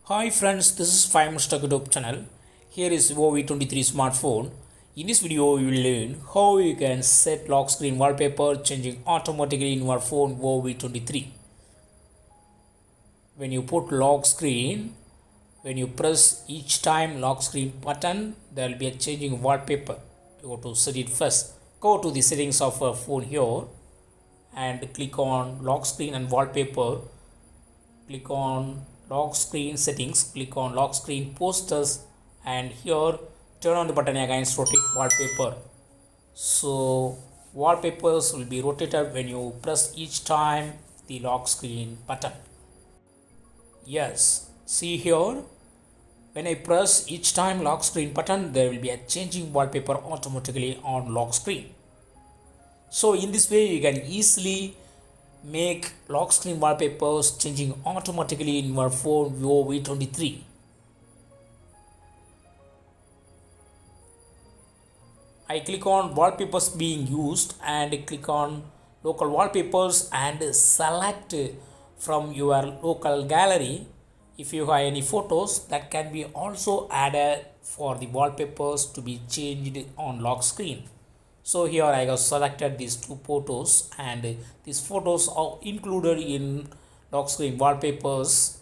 Hi friends, this is 5 Mr. YouTube channel. Here is Vivo V23 smartphone. In this video, you will learn how you can set lock screen wallpaper changing automatically in your phone Vivo V23. When you put lock screen, when you press each time lock screen button, there will be a changing wallpaper. You go to set it first. Go to the settings of a phone here and click on lock screen and wallpaper. Click on lock screen settings, click on lock screen posters, and here turn on the button against rotate wallpaper. So wallpapers will be rotated when you press each time the lock screen button. Yes, see here, when I press each time lock screen button, there will be a changing wallpaper automatically on lock screen. So in this way you can easily make lock screen wallpapers changing automatically in your phone Vivo V23. I click on wallpapers being used and click on local wallpapers and select from your local gallery. If you have any photos that can be also added for the wallpapers to be changed on lock screen. So here I have selected these two photos and these photos are included in lock screen wallpapers.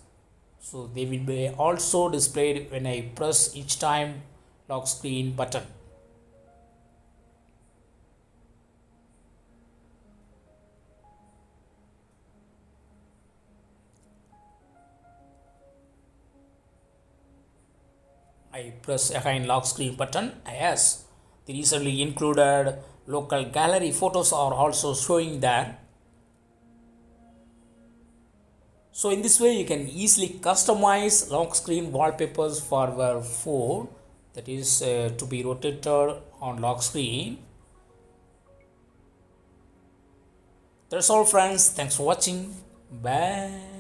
So they will be also displayed when I press each time lock screen button. I press again lock screen button. Yes, the recently included local gallery photos are also showing there. So in this way you can easily customize lock screen wallpapers for your phone, that is to be rotated on lock screen. That's all friends. Thanks for watching. Bye.